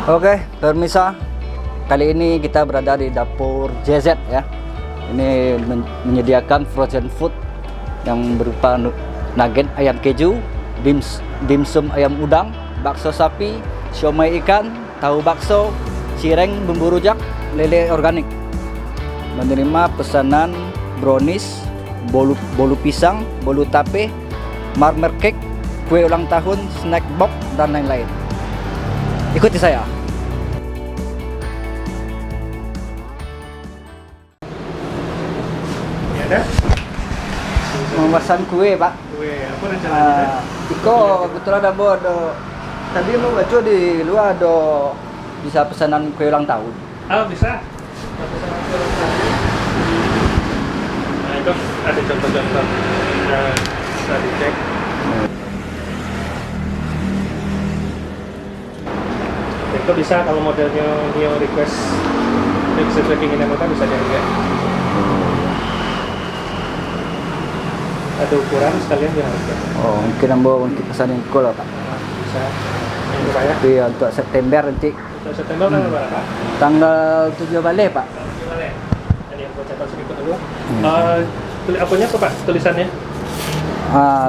Oke, pemirsa, kali ini kita berada di dapur JZ ya. Ini menyediakan frozen food yang berupa nugget ayam keju, dimsum ayam udang, bakso sapi, siomay ikan, tahu bakso, cireng bumbu rujak, lele organik. Menerima pesanan brownies, bolu pisang, bolu tape, marmer cake, kue ulang tahun, snack box, dan lain-lain. Ikuti saya. Ada? Memesan kue, Pak. Kue, apa rencananya? Iko kebetulan ada bodo. Tadi mau baca di luar ada bisa pesanan kue ulang tahun. Oh, bisa. Nah, itu ada contoh-contoh. Nah, bisa dicek. Itu bisa kalau modelnya Neo request sesuai keinginan mereka bisa jadi ya. Ada ukuran sekalian dia harus. Oh, mungkin ambo untuk pesanin kue lah, Pak. Bisa. Yang berapa ya? Tapi untuk September nanti Untuk September tanggal berapa? tanggal 7 balik, Pak. Boleh. Ini yang buat catat sedikit dulu. Apanya apa Pak tulisannya?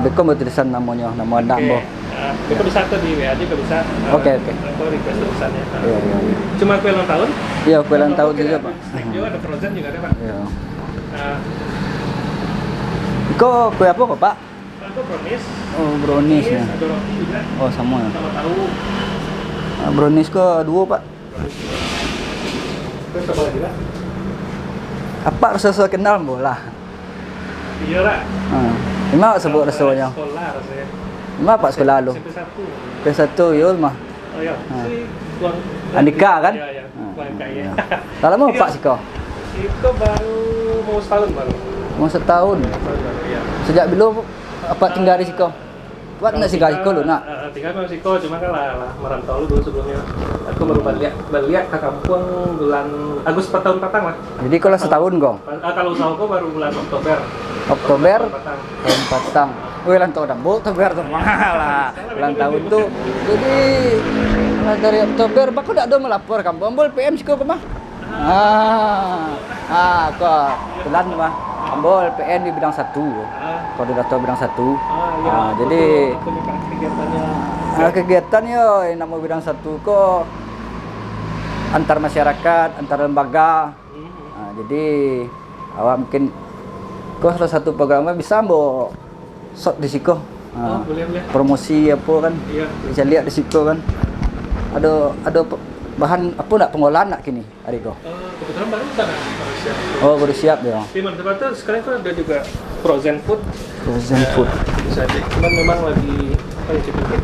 Beko mau tulisan namanya, nama anak ambo. Itu bisa tuh di WA juga bisa. Oke. Aku request tulisannya. Iya. Cuma kue ulang tahun? Iya, kue ulang tahun juga, Pak. Snack juga ada frozen juga ada Pak. Iya. Nah, Iko kue apa kok, Pak? itu brownies. Oh, brownies ya. Ada roti juga. Oh, sama ya. Sama tahu. Brownies kok dua, Pak. Terus apa lagi Pak? Apa rasa kenal bola? Iya Pak. Lima sebut rasanya. Sekolah rasanya. Lima Pak sekolah lu. SMP1. P1 yul mah. Oh iya. Si Tuan Andika kan? Iya, iya. Tuan kaya. Tak lama Pak Siko. Itu baru mau setahun baru. Mau setahun. Iya. Sejak dulu apa tinggal di Siko? Pak nak tinggal di Siko lu nak? Tinggal di Siko, cuma kan lah merantau dulu sebelumnya. Aku baru balik ke kampung bulan Agustus tahun petang lah. Jadi kalau setahun kok? Kalau usahaku baru bulan Oktober. Oktober Petang. tahun patang. Wih lan tahun dah Oktober tuh mahal lah. Ulang tahun tuh. Jadi dari Oktober Pak udah ada melapor kamu. Ambol PM Siko ke mah? Kok telan mah. Ambol PN di bidang 1. Koordinator bidang 1. Iya. Jadi kegiatannya. kegiatan yo nama bidang 1 kok antar masyarakat, antar lembaga. Jadi awak mungkin kok salah satu programnya bisa mbok shot di Siko. Boleh. Promosi apa kan? Iya. Bisa lihat di Siko kan. Ada bahan apa nak pengolahan nak kini hari kok. Kebetulan baru sana manusia. Oh, baru siap ya. Di mana tuh sekarang kan ada juga frozen food. Frozen food. Bisa aja. Cuman memang lagi sedikit.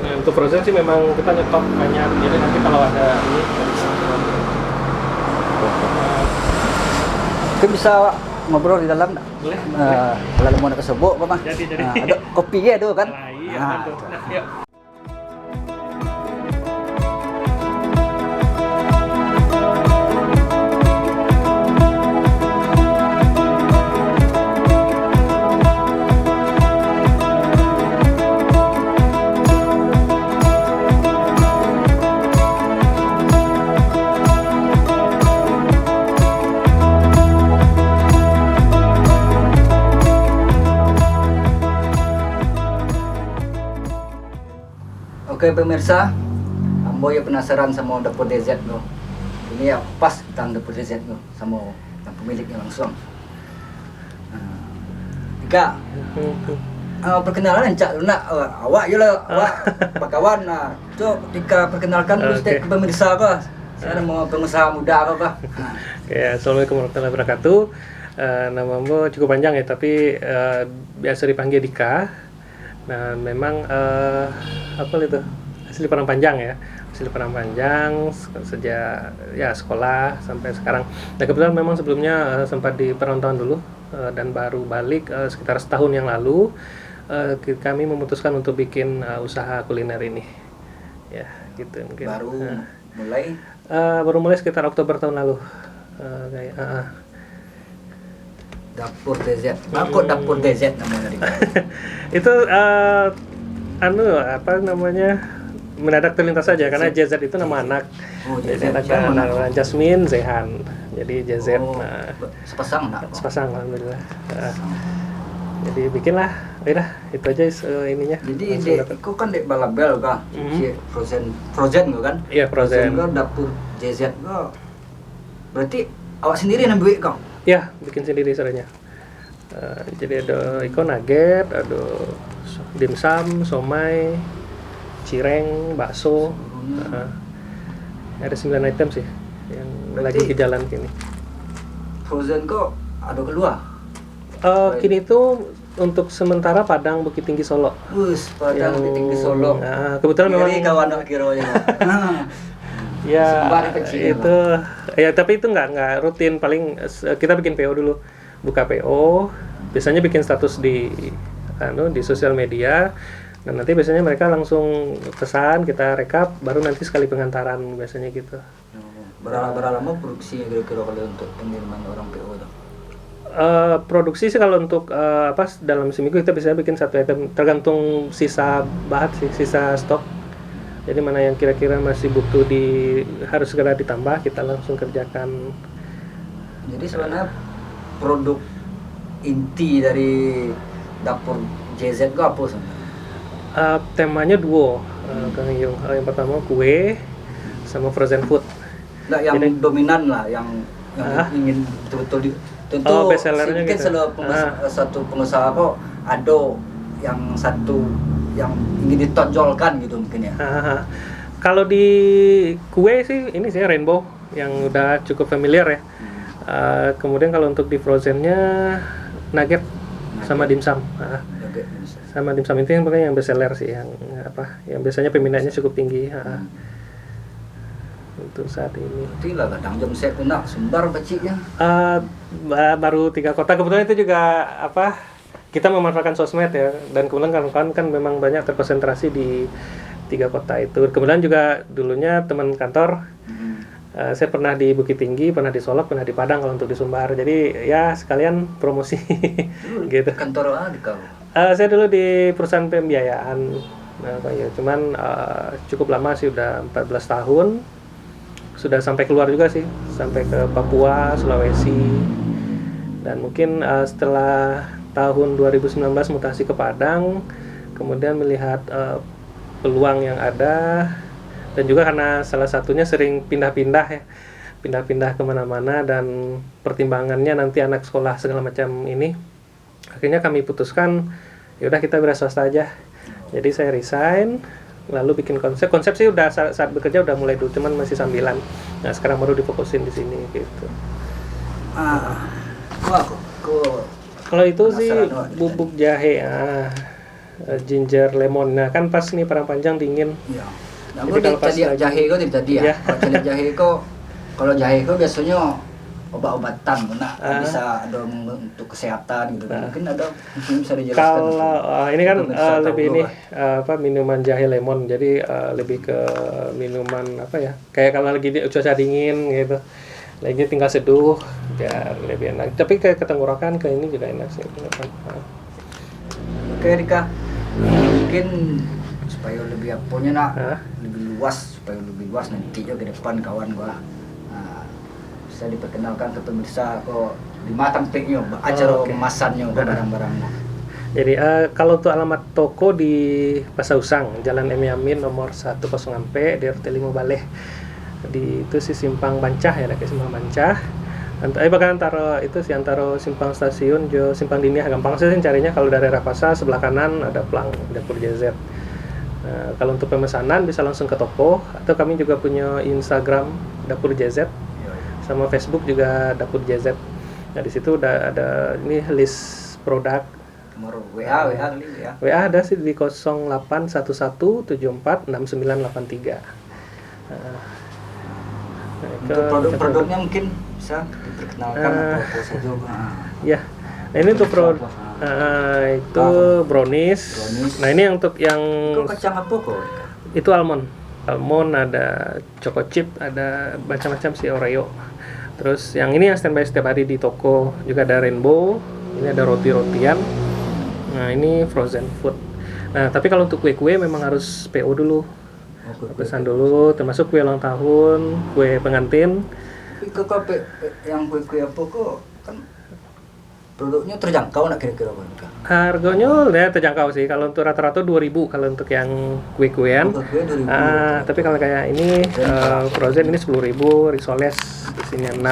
Nah, untuk frozen sih memang kita nyetok banyak. Jadi nanti kalau ada ini Mungkin bisa ngobrol di dalam tak? boleh. Kalau mau nak kesebut apa mah? Jadi. Ada kopi ya tu kan? Iya, betul. Nah, yuk. Oke pemirsa, ambo ya penasaran sama dapur DZ lo. Ini ya pas tentang dapur DZ lo sama yang pemiliknya langsung. Ika, perkenalan Cak Luna, awak je lah, awak bakawan. Coba Ika perkenalkan dulu sedikit ke pemirsa apa. Saya mau pengusaha muda apa. Oke, assalamualaikum warahmatullahi wabarakatuh. Nama Ambo cukup panjang ya, tapi biasa dipanggil Dika. Nah, memang apa itu? Asli Padang Panjang ya. Asli Padang Panjang sejak ya sekolah sampai sekarang. Nah, kebetulan memang sebelumnya sempat di perantauan dulu dan baru balik sekitar setahun yang lalu. Kami memutuskan untuk bikin usaha kuliner ini. Ya, gitu mungkin. Baru mulai sekitar Oktober tahun lalu. Dapur DZ. Kok dapur DZ namanya? Itu apa namanya? mendadak terlintas saja karena JZ itu nama anak. Oh, Jadi JZ. anak Siapa anak Jasmine Zehan. Jadi JZ. Oh, Nah, sepasang nak. sepasang alhamdulillah. Jadi bikinlah, udah itu aja ininya. Jadi Langsung dek, dapat. kau kan dek balabel kah? Si Frozen kau kan? Iya, Frozen. Kau dapur JZ kau. Berarti awak sendiri yang buat kau? Ya, bikin sendiri sebenarnya. Jadi ada ikan nugget, ada dimsum, somai, cireng, bakso. Ada 9 item sih yang Berarti lagi ke jalan kini. Frozen kau ada keluar? Kini itu untuk sementara Padang Bukit Tinggi Solo. Bus, Padang Bukit Tinggi Solo. Nah, kebetulan memang kawan nak kira aja. ya Sumbar kecil, itu ya, tapi itu nggak rutin, paling kita bikin PO dulu, buka PO, biasanya bikin status di sosial media. Dan nanti biasanya mereka langsung pesan, kita rekap, baru nanti sekali pengantaran biasanya gitu. Berapa lama produksinya kira-kira kalau untuk pengiriman orang PO itu? Produksi sih kalau untuk dalam seminggu kita bisa bikin 1 item, tergantung sisa bahan sih, sisa stok. Jadi mana yang kira-kira masih butuh harus segera ditambah, kita langsung kerjakan. Jadi sebenarnya produk inti dari dapur JZ itu apa sebenarnya? Temanya duo, Kang Yung. Yang pertama kue sama frozen food. Nggak yang Jadi- dominan lah, yang ingin betul-betul tentu best sellernya mungkin gitu. satu pengusaha kok ada yang satu yang ingin ditonjolkan gitu mungkin ya. Kalau di kue sih ini sih Rainbow yang udah cukup familiar ya. Kemudian kalau untuk di frozennya nugget sama dimsum. Oke, bisa. Sama dimsum itu yang pokoknya yang best seller sih, yang yang biasanya peminatnya cukup tinggi. Untuk saat ini. Berarti lah kadang jam saya pun nak Sumbar kecilnya. Baru 3 kota, kebetulan itu juga kita memanfaatkan sosmed ya, dan kemudian kawan-kawan kan memang banyak terkonsentrasi di 3 kota itu. Kemudian juga dulunya teman kantor, saya pernah di Bukit Tinggi, pernah di Solok, pernah di Padang kalau untuk di Sumbar. Jadi ya sekalian promosi gitu. Kantor di kau. Saya dulu di perusahaan pembiayaan, cuman cukup lama sih, udah 14 tahun. Sudah sampai keluar juga sih, sampai ke Papua, Sulawesi, dan mungkin setelah tahun 2019 mutasi ke Padang, kemudian melihat peluang yang ada, dan juga karena salah satunya sering pindah-pindah kemana-mana, dan pertimbangannya nanti anak sekolah segala macam ini, akhirnya kami putuskan yaudah kita swasta aja. Jadi saya resign, lalu bikin konsep sih udah saat bekerja udah mulai dulu, cuman masih sambilan. Nah sekarang baru difokusin di sini gitu. Kalau itu sih bubuk jahe, ginger lemon. Nah kan pas nih Padang Panjang dingin. Iya. Nah, Jadi kalau pas tadi lagi- jahe kau tadi ya. Iya. Kalau jahe kau biasanya obat-obatan, kena Ah. bisa ada untuk kesehatan gitu. Mungkin bisa dijelaskan. Kalau ini kan Untuk pemirsa tahu lebih dulu, ini Pak. minuman jahe lemon. Jadi lebih ke minuman kayak kalau lagi cuaca dingin gitu. Lagi tinggal seduh, biar lebih enak. Tapi ke tenggorokan ke ini juga enak sih. Oke Rika, mungkin supaya lebih lebih luas, nanti ke depan kawan gua. Bisa diperkenalkan ke pemirsa kok di tempatnya, acara Oke. kemasannya, barang-barangnya. Jadi kalau untuk alamat toko di Pasausang, Jalan M. Yamin nomor 100 di RT 5 Baleh. Itu si Simpang Bancah ya, kayak Simpang Bancah. Bahkan antara Simpang Stasiun jo Simpang Dini gampang sih carinya. Kalau dari Rapasa sebelah kanan ada pelang dapur JZ. Kalau untuk pemesanan bisa langsung ke toko, atau kami juga punya Instagram dapur JZ, sama Facebook juga dapur JZ. Nah di situ udah ada ini list produk. Nomor WA kali ya. WA ada sih di 0811746983. Untuk produk-produknya mungkin bisa diperkenalkan apa saja. Ya. Nah ini untuk itu brownies. Nah ini untuk yang Kok kacang apa kok? itu almond, ada choco chip, ada macam-macam sih, Oreo. Terus yang ini yang standby setiap hari di toko, juga ada Rainbow. Ini ada roti-rotian. Nah ini frozen food. Nah tapi kalau untuk kue-kue memang harus PO dulu. pesan dulu, termasuk kue ulang tahun, kue pengantin. Tapi kok yang kue-kue apa kok kan produknya terjangkau nak kira-kira Kak? Harganya ya terjangkau sih. Kalau untuk rata-rata 2.000 kalau untuk yang kue-kuean. Kue 2000. Tapi kalau kayak ini frozen ini 10.000, risoles di sini 6.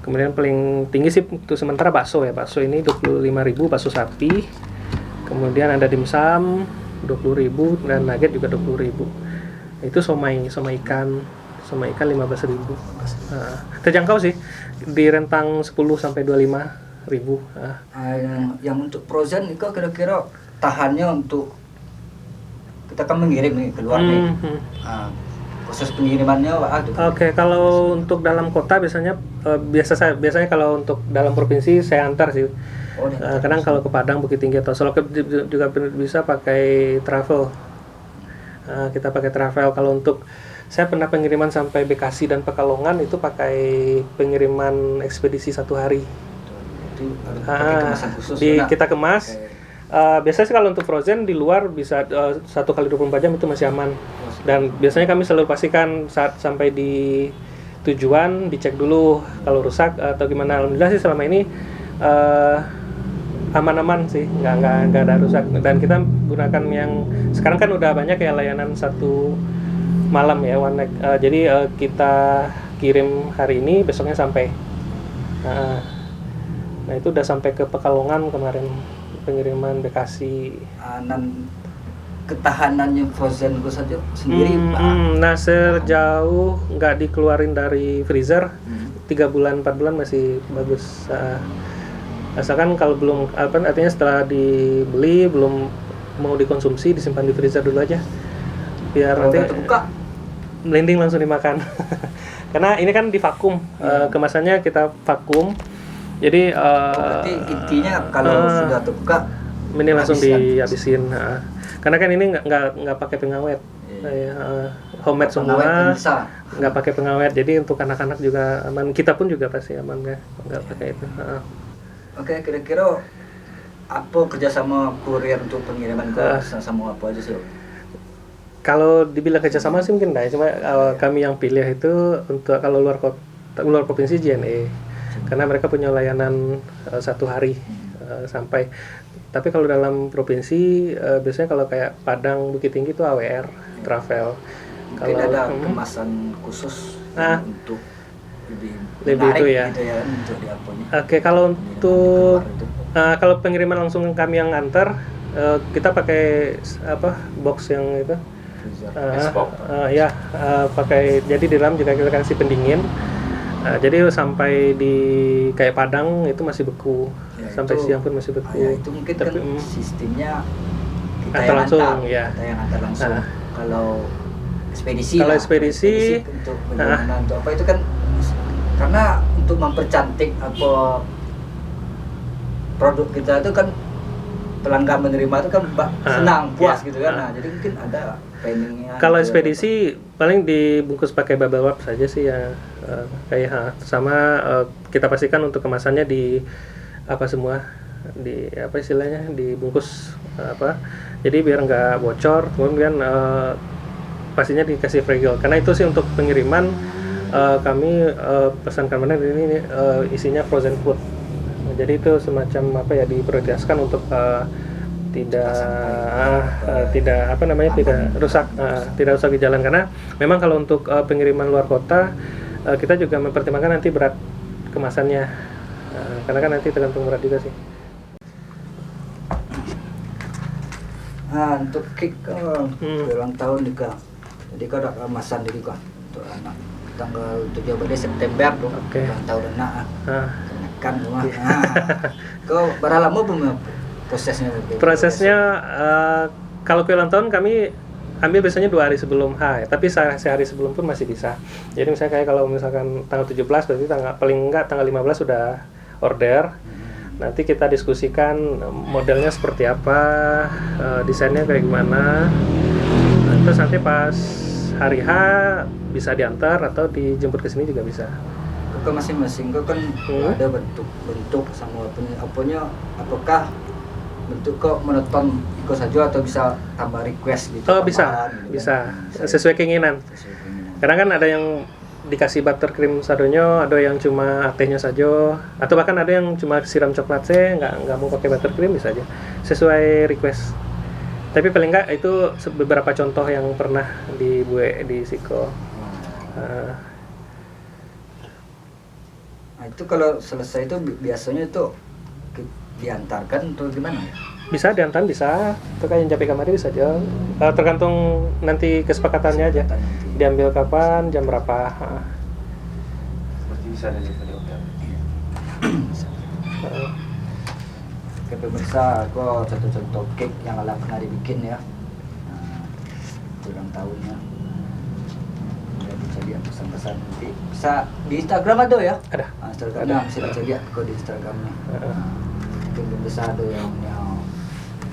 Kemudian paling tinggi sih untuk sementara bakso ya. Bakso ini 25.000 bakso sapi. Kemudian ada dimsum 20.000 dan nugget juga 20.000. Itu somai ikan 15.000. Terjangkau sih di rentang 10 sampai 25.000. Yang untuk frozen itu kira-kira tahannya untuk kita kan mengirim nih keluar nih. Proses pengirimannya gitu. Oke, kalau untuk dalam kota biasanya biasanya kalau untuk dalam provinsi saya antar sih. Kadang kalau ke Padang, Bukit Tinggi atau Solo juga bisa pakai travel. Kita pakai travel. Kalau untuk saya pernah pengiriman sampai Bekasi dan Pekalongan itu pakai pengiriman ekspedisi 1 hari. Kita kemas. Biasanya sih kalau untuk frozen di luar bisa 1 kali 24 jam itu masih aman. Dan biasanya kami selalu pastikan saat sampai di tujuan dicek dulu kalau rusak atau gimana. Alhamdulillah sih selama ini aman-aman sih, nggak ada rusak. Dan kita gunakan yang sekarang kan udah banyak ya layanan 1 malam ya, one night. Jadi kita kirim hari ini, besoknya sampai. Nah itu udah sampai ke Pekalongan kemarin pengiriman Bekasi. Ketahanannya frozen gue saja sendiri Nah sejauh nggak dikeluarin dari freezer 3 bulan 4 bulan masih bagus. Asalkan kalau belum artinya setelah dibeli belum mau dikonsumsi disimpan di freezer dulu aja biar nanti terbuka blending langsung dimakan. Karena ini kan divakum, kemasannya kita vakum. Jadi berarti intinya kalau sudah terbuka ini langsung dihabisin. Karena kan ini nggak pakai pengawet, homemade semua, nggak pakai pengawet. Jadi untuk anak-anak juga aman. Kita pun juga pasti aman nggak pakai itu. Oke, kira-kira apa kerjasama kurir untuk pengiriman ke sama apa aja sih? Kalau dibilang kerjasama sih mungkin enggak, cuma kami yang pilih itu untuk kalau luar provinsi JNE, karena mereka punya layanan 1 hari sampai. Tapi kalau dalam provinsi biasanya kalau kayak Padang, Bukit Tinggi itu AWR travel. Mungkin kalau ada kemasan khusus untuk lebih itu ya. Gitu ya untuk diaponya. Oke, kalau untuk kalau pengiriman langsung kami yang antar, kita pakai box yang itu. Pakai, jadi di dalam juga kita kasih pendingin. Jadi sampai di kayak Padang itu masih beku, sampai siang pun masih beku. Itu mungkin tapi, kan sistemnya kita antar langsung, kita yang antar langsung. Kalau ekspedisi untuk bagaimana untuk apa itu kan karena untuk mempercantik apa produk kita itu kan pelanggan menerima itu kan senang puas gitu kan. Nah, jadi mungkin ada planningnya. Kalau ekspedisi paling dibungkus pakai bubble wrap saja sih ya, sama kita pastikan untuk kemasannya di semua di istilahnya dibungkus jadi biar nggak bocor. Kemudian pastinya dikasih fragile, karena itu sih untuk pengiriman kami pesankan mana ini isinya frozen food. Jadi itu semacam diprioritaskan untuk tidak rusak di jalan, karena memang kalau untuk pengiriman luar kota kita juga mempertimbangkan nanti berat kemasannya, karena kan nanti tergantung berat juga sih. Untuk cake ulang tahun juga, jadi kau ada kemasan diri kau untuk anak tanggal 17 September tuh ulang tahun anak kan rumah. Kau berapa lama belum prosesnya? Kalau kue ulang tahun kami ambil biasanya 2 hari sebelum tapi sehari sebelum pun masih bisa. Jadi misalnya kayak kalau misalkan tanggal 17 berarti paling enggak tanggal 15 sudah order. Nanti kita diskusikan modelnya seperti apa, desainnya kayak gimana. Terus nanti pas hari H bisa diantar atau dijemput ke sini juga bisa. Ke masing-masing kau kan ada bentuk sama apanya, apakah bentuk kok menonton ikut saja atau bisa tambah request gitu? Oh, tambahan gitu bisa kan? sesuai keinginan. Sesuai keinginan. Kadang kan ada yang dikasih buttercream sadonyo, ada yang cuma tehnya saja, atau bahkan ada yang cuma siram coklat sih, nggak mau pakai buttercream, bisa aja sesuai request. Tapi paling nggak itu beberapa contoh yang pernah dibuat di Siko. Nah itu kalau selesai itu biasanya itu diantarkan atau gimana ya? Bisa diantar, bisa itu kayak yang Jape Kamari bisa aja. Tergantung nanti kesepakatannya aja, diambil kapan, jam berapa. Seperti bisa ada di hotel. Oke pemirsa, aku contoh-contoh cake yang ala pernah dibikin ya. Nah, ulang tahunnya. Ya, bisa lihat pesan-pesan nanti. Bisa di Instagram ada ya? Ada. Nah, Instagramnya bisa baca lihat kok di Instagramnya. Mungkin pemirsa ada yang punya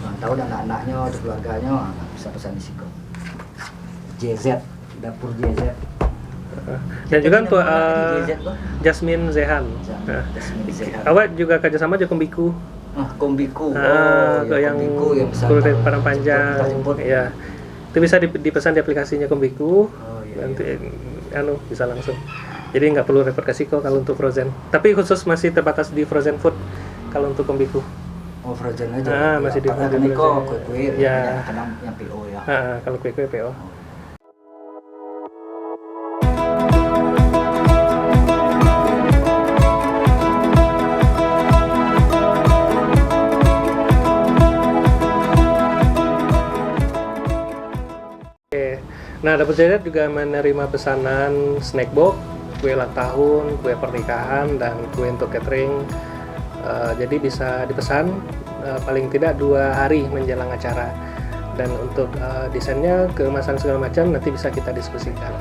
ulang tahun anak-anaknya atau keluarganya, bisa pesan di Siko. JZ, dapur JZ. Dan juga untuk JZ kok. Jasmine Zehan. Jasmine Zehan. Awak juga kerjasama aja Kombiku. Kombiku. Yang Kombiku yang bisa kulit padang panjang. jemput. Ya. Itu bisa dipesan di aplikasinya Kombiku. Oh, iya, Nanti bisa langsung. Jadi nggak perlu repot ke Siko kalau untuk frozen. Tapi khusus masih terbatas di frozen food kalau untuk Kombiku. Oh, frozen aja. Masih di frozen. Ini kok kue-kue ya. yang PO ya. Kalau kue-kue PO. Nah, Dapur JZ juga menerima pesanan snack box, kue ulang tahun, kue pernikahan, dan kue untuk catering. Jadi bisa dipesan paling tidak 2 hari menjelang acara. Dan untuk desainnya, kemasan segala macam nanti bisa kita diskusikan.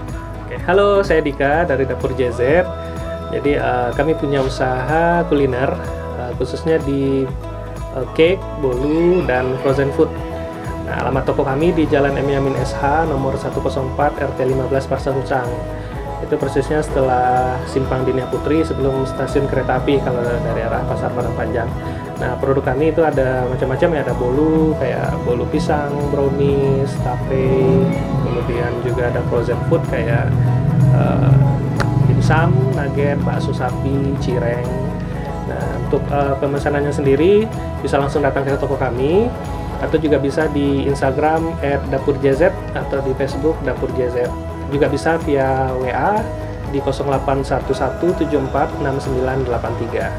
Oke, halo, saya Dika dari Dapur JZ. Jadi kami punya usaha kuliner, khususnya di cake, bolu, dan frozen food. Nah, alamat toko kami di Jalan M. Yamin SH nomor 104 RT 15 Pasar Rucang. Itu persisnya setelah Simpang Dinia Putri sebelum stasiun kereta api kalau dari arah Pasar Padang Panjang. Nah, produk kami itu ada macam-macam ya, ada bolu kayak bolu pisang, brownies, tape, kemudian juga ada frozen food kayak dimsum, nugget, bakso sapi, cireng. Nah, untuk pemesanannya sendiri bisa langsung datang ke toko kami, atau juga bisa di Instagram @dapurjz atau di Facebook Dapur JZ. Juga bisa via WA di 0811746983.